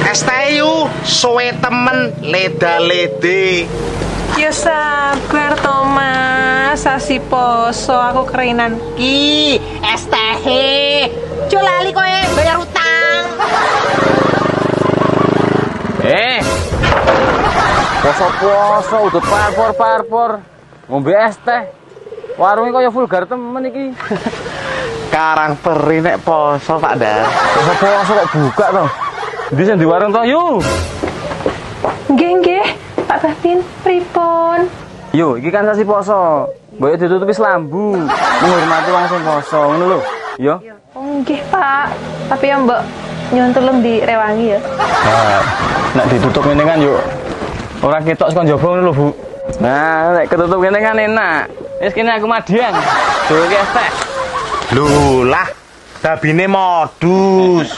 Es teh yu suwe temen leda-lede. Ya sabar Thomas, sasi poso aku kerinan ki. Es teh. Jo lali kowe bayar utang. Poso-poso udah parpor ngombe es teh. Warungnya kaya vulgar temen iki. Karang peri nek poso Pak Dar. Poso kok buka toh. Ndi sing di warung toh yu. Nggih, Pak Batin, pripun? Yo, iki kan sasi poso. Mbok ditutupi selambu, menghormati wong sing poso, ngono lho. Yo. Oh, nggih, Pak. Tapi ya Mbok nyuwun tulung direwangi ya. Nah, nek ditutup ngene kan yo ora ketok saka njaba ngono lho, Bu. Nah, nek ketutup ngene kan enak. Wis kene aku madian. Dhewe es teh. Lho lah, babine modus.